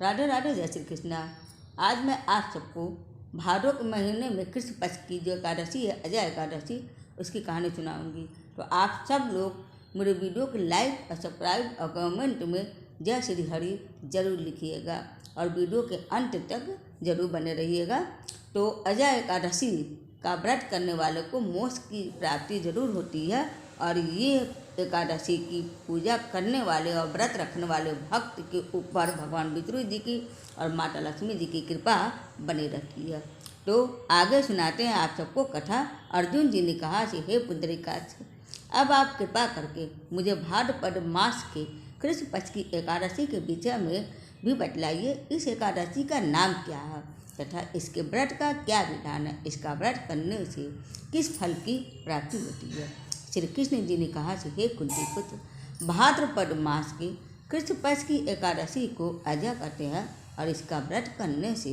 राधे राधे, जय श्री कृष्णा। आज मैं आप सबको भादों के महीने में कृष्ण पक्ष की जो एकादशी है, अजय एकादशी, उसकी कहानी सुनाऊंगी। तो आप सब लोग मेरे वीडियो को लाइक और सब्सक्राइब और कमेंट में जय श्री हरि जरूर लिखिएगा और वीडियो के अंत तक जरूर बने रहिएगा। तो अजय एकादशी का व्रत करने वाले को मोक्ष की प्राप्ति जरूर होती है और ये एकादशी की पूजा करने वाले और व्रत रखने वाले भक्त के ऊपर भगवान विष्णु जी की और माता लक्ष्मी जी की कृपा बनी रहती है। तो आगे सुनाते हैं आप सबको कथा। अर्जुन जी ने कहा कि हे पुंडरीकाक्ष, अब आप कृपा करके मुझे भाद्रपद मास के कृष्ण पक्ष की एकादशी के विषय में भी बतलाइए। इस एकादशी का नाम क्या है तथा इसके व्रत का क्या विधान है, इसका व्रत करने से किस फल की प्राप्ति होती है। श्री कृष्ण जी ने कहा कि हे कुंती पुत्र, भाद्रपद मास के कृष्ण पक्ष की एकादशी को अजय कहते हैं और इसका व्रत करने से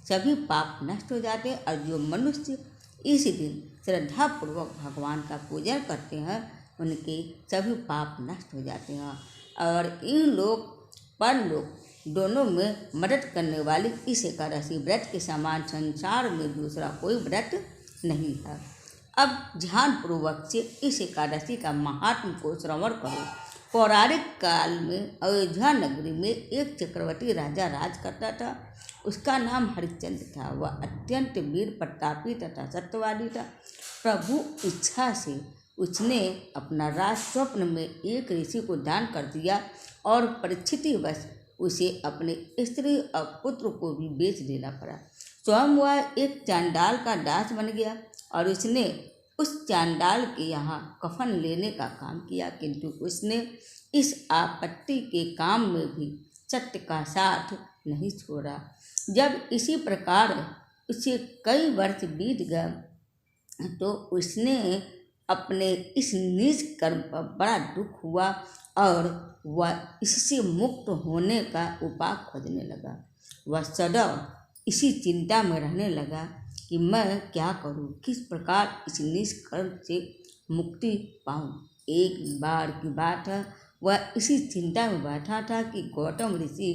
सभी पाप नष्ट हो जाते हैं और जो मनुष्य इस दिन श्रद्धापूर्वक भगवान का पूजन करते हैं उनके सभी पाप नष्ट हो जाते हैं और इन लोग परलोक दोनों में मदद करने वाली इस एकादशी व्रत के समान संसार में दूसरा कोई व्रत नहीं है। अब ध्यानपूर्वक से इस एकादशी का महात्म को श्रवण करो। पौराणिक काल में अयोध्या नगरी में एक चक्रवर्ती राजा राज करता था। उसका नाम हरिश्चंद्र था। वह अत्यंत वीर प्रतापी तथा सत्यवादी था। प्रभु इच्छा से उसने अपना राज स्वप्न में एक ऋषि को दान कर दिया और परिस्थितिवश उसे अपने स्त्री और पुत्र को भी बेच देना पड़ा। स्वयं वह एक चांडाल का दास बन गया और उसने उस चांडाल के यहाँ कफन लेने का काम किया, किंतु उसने इस आपत्ति के काम में भी सत्य का साथ नहीं छोड़ा। जब इसी प्रकार उसे कई वर्ष बीत गए तो उसने अपने इस नीच कर्म पर बड़ा दुख हुआ और वह इससे मुक्त होने का उपाय खोजने लगा। वह सदैव इसी चिंता में रहने लगा कि मैं क्या करूं, किस प्रकार इस नीच कर्म से मुक्ति पाऊं। एक बार की बात है, वह इसी चिंता में बैठा था कि गौतम ऋषि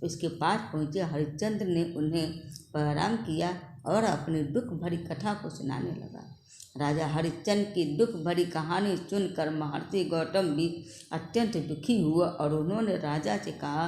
उसके पास पहुँचे। हरिश्चंद्र ने उन्हें प्रणाम किया और अपनी दुख भरी कथा को सुनाने लगा। राजा हरिश्चंद्र की दुख भरी कहानी सुनकर महर्षि गौतम भी अत्यंत दुखी हुआ और उन्होंने राजा से कहा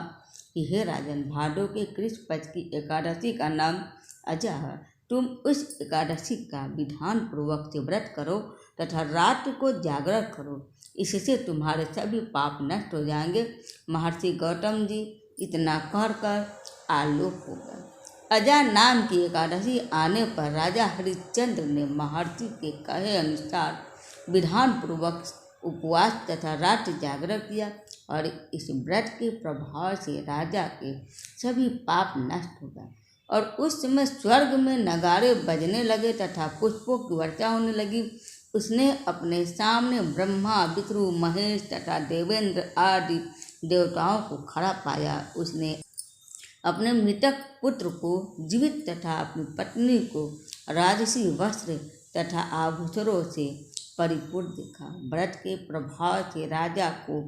कि हे राजन, भादों के कृष्ण पक्ष की एकादशी का नाम अजय है। तुम उस एकादशी का विधान पूर्वक से व्रत करो तथा रात को जागरण करो, इससे तुम्हारे सभी पाप नष्ट हो जाएंगे। महर्षि गौतम जी इतना कहकर आलोक हो गए। अजय नाम की एकादशी आने पर राजा हरिश्चंद्र ने महर्षि के कहे अनुसार विधान पूर्वक उपवास तथा रात जागरण किया और इस व्रत के प्रभाव से राजा के सभी पाप नष्ट हो गए और उस समय स्वर्ग में नगाड़े बजने लगे तथा पुष्पों की वर्षा होने लगी। उसने अपने सामने ब्रह्मा, विष्णु, महेश तथा देवेंद्र आदि देवताओं को खड़ा पाया। उसने अपने मृतक पुत्र को जीवित तथा अपनी पत्नी को राजसी वस्त्र तथा आभूषणों से परिपूर्ण देखा। व्रत के प्रभाव से राजा को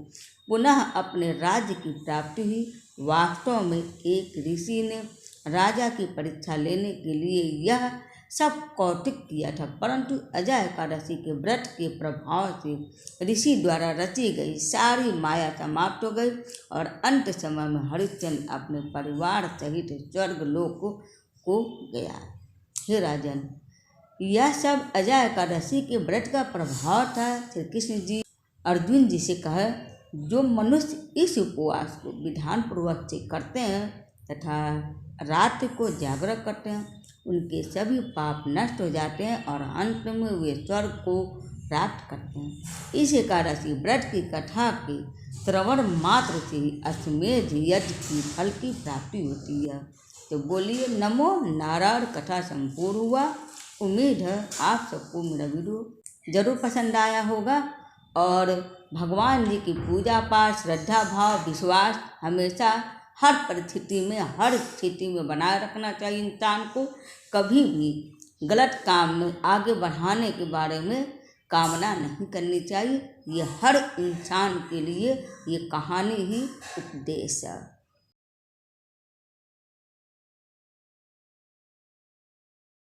पुनः अपने राज्य की प्राप्ति हुई। वास्तव में एक ऋषि ने राजा की परीक्षा लेने के लिए यह सब कौतुक किया था, परंतु अजय एकादशी के व्रत के प्रभाव से ऋषि द्वारा रची गई सारी माया समाप्त हो गई और अंत समय में हरिश्चंद्र अपने परिवार सहित स्वर्ग लोक को गया। हे राजन, यह सब अजय एकादशी के व्रत का प्रभाव था। श्री कृष्ण जी अर्जुन जी से कहे, जो मनुष्य इस उपवास को विधान पूर्वक से करते हैं तथा रात को जागरण करते हैं उनके सभी पाप नष्ट हो जाते हैं और अंत में वे स्वर्ग को प्राप्त करते हैं। इस एकादशी व्रत की कथा के श्रवण मात्र से ही अश्वमेध यज्ञ की फल की प्राप्ति होती है। तो बोलिए नमो नारायण। कथा संपूर्ण हुआ। उम्मीद है आप सबको मेरा वीडियो जरूर पसंद आया होगा और भगवान जी की पूजा पाठ, श्रद्धा भाव, विश्वास हमेशा हर परिस्थिति में, हर स्थिति में बनाए रखना चाहिए। इंसान को कभी भी गलत काम में आगे बढ़ाने के बारे में कामना नहीं करनी चाहिए। ये हर इंसान के लिए ये कहानी ही उपदेश है।